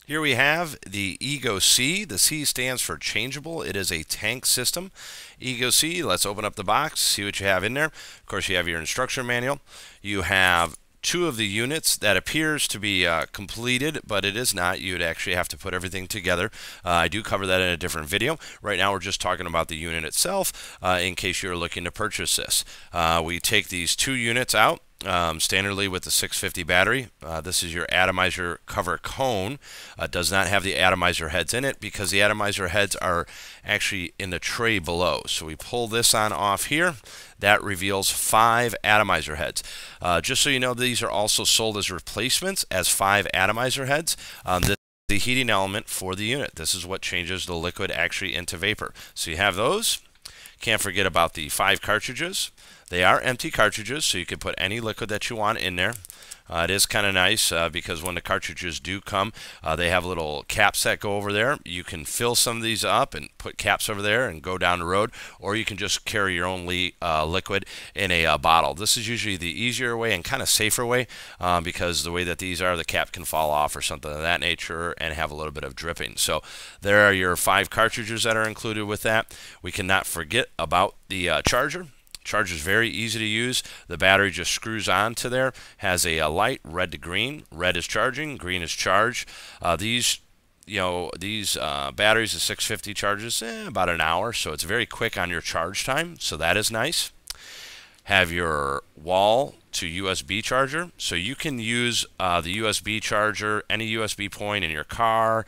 Here we have the eGo-C. The C stands for Changeable. It is a tank system. eGo-C, let's open up the box, see what you have in there. Of course, you have your instruction manual. You have two of the units that appears to be completed, but it is not. You'd actually have to put everything together. I do cover that in a different video. Right now we're just talking about the unit itself in case you're looking to purchase this. We take these two units out. Standardly with the 650 battery. This is your atomizer cover cone. Does not have the atomizer heads in it because the atomizer heads are actually in the tray below. So we pull this on off here. That reveals 5 atomizer heads. Just so you know, these are also sold as replacements as 5 atomizer heads. This is the heating element for the unit. This is what changes the liquid actually into vapor. So you have those. Can't forget about the 5 cartridges. They are empty cartridges, so you can put any liquid that you want in there. It is kind of nice because when the cartridges do come, they have little caps that go over there. You can fill some of these up and put caps over there and go down the road, or you can just carry your own liquid in a bottle. This is usually the easier way and kind of safer way because the way that these are, the cap can fall off or something of that nature and have a little bit of dripping. So there are your 5 cartridges that are included with that. We cannot forget about the charger. Charger is very easy to use. The battery just screws on to there. Has a light, red to green. Red is charging, green is charged. These batteries, the 650 charges about an hour, so it's very quick on your charge time. So that is nice. Have your wall to USB charger, so you can use the USB charger, any USB point in your car,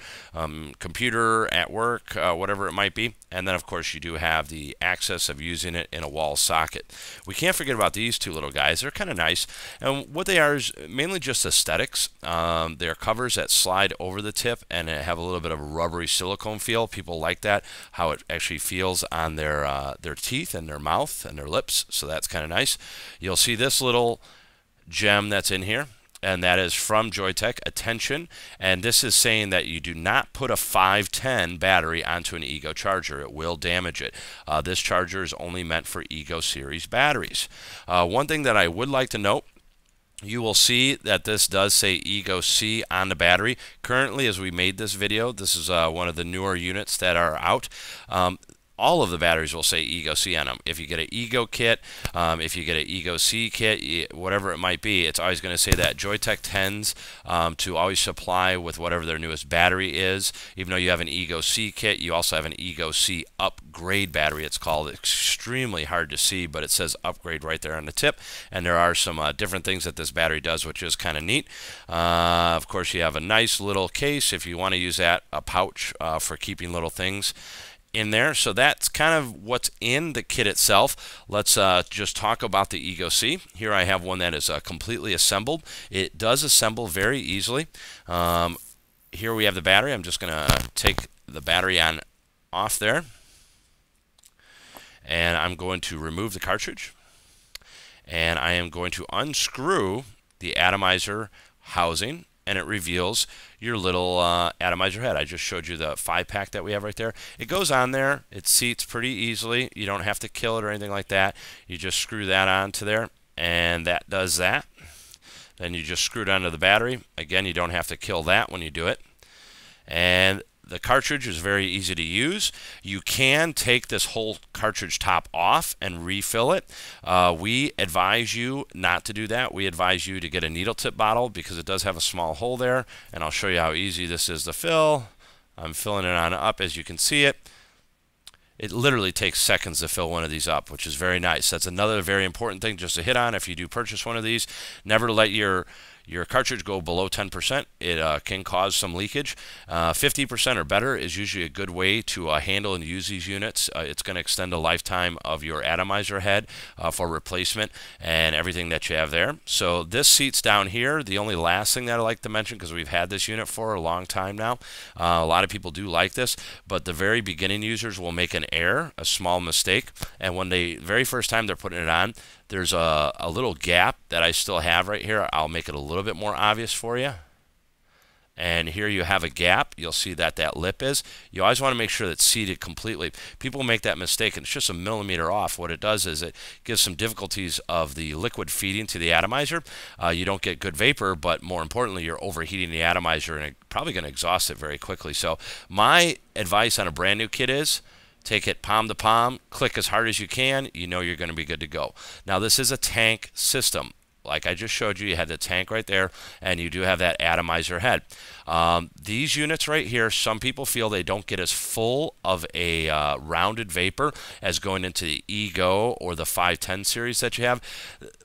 computer, at work, whatever it might be. And then of course you do have the access of using it in a wall socket. We can't forget about these two little guys. They're kind of nice, and what they are is mainly just aesthetics. They're covers that slide over the tip and have a little bit of a rubbery silicone feel. People like that, how it actually feels on their teeth and their mouth and their lips, so that's kind of nice. You'll see this little gem that's in here, and that is from Joyetech. Attention, and this is saying that you do not put a 510 battery onto an eGo charger. It will damage it. This charger is only meant for eGo series batteries. One thing that I would like to note, you will see that this does say eGo-C on the battery. Currently, as we made this video, this is one of the newer units that are out. All of the batteries will say eGo-C on them. If you get an eGo kit, if you get an eGo-C kit, whatever it might be, it's always going to say that. Joyetech tends to always supply with whatever their newest battery is. Even though you have an eGo-C kit, you also have an eGo-C upgrade battery, it's called. It's extremely hard to see, but it says upgrade right there on the tip. And there are some different things that this battery does, which is kind of neat. Of course, you have a nice little case if you want to use that, a pouch for keeping little things in there. So that's kind of what's in the kit itself. Let's just talk about the eGo-C. Here I have one that is completely assembled. It does assemble very easily. Here we have the battery. I'm just going to take the battery on off there, and I'm going to remove the cartridge, and I am going to unscrew the atomizer housing, and it reveals your little atomizer head. I just showed you the 5-pack that we have right there. It goes on there. It seats pretty easily. You don't have to kill it or anything like that. You just screw that onto there, and that does that. Then you just screw it onto the battery. Again, you don't have to kill that when you do it. And the cartridge is very easy to use. You can take this whole cartridge top off and refill it. We advise you not to do that. We advise you to get a needle tip bottle because it does have a small hole there, and I'll show you how easy this is to fill. I'm filling it on up as you can see it. It literally takes seconds to fill one of these up, which is very nice. That's another very important thing just to hit on if you do purchase one of these. Never let your cartridge go below 10%. It can cause some leakage. 50% or better is usually a good way to handle and use these units. It's going to extend the lifetime of your atomizer head for replacement and everything that you have there. So this seats down here. The only last thing that I like to mention, because we've had this unit for a long time now, a lot of people do like this, but the very beginning users will make an error, a small mistake, and when they very first time they're putting it on, there's a little gap that I still have right here. I'll make it a little bit more obvious for you. And here you have a gap. You'll see that that lip is. You always want to make sure that's seated completely. People make that mistake, and it's just a millimeter off. What it does is it gives some difficulties of the liquid feeding to the atomizer. You don't get good vapor, but more importantly, you're overheating the atomizer, and it's probably going to exhaust it very quickly. So my advice on a brand new kit is take it palm to palm, click as hard as you can. You know you're going to be good to go. Now this is a tank system. Like I just showed you, you had the tank right there, and you do have that atomizer head. These units right here, some people feel they don't get as full of a rounded vapor as going into the eGo or the 510 series that you have.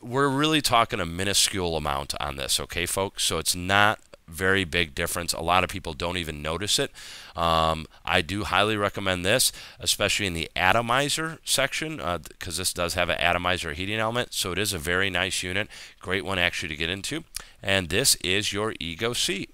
We're really talking a minuscule amount on this, okay, folks? So it's not very big difference. A lot of people don't even notice it. I do highly recommend this, especially in the atomizer section, because this does have an atomizer heating element. So it is a very nice unit. Great one actually to get into. And this is your eGo-C.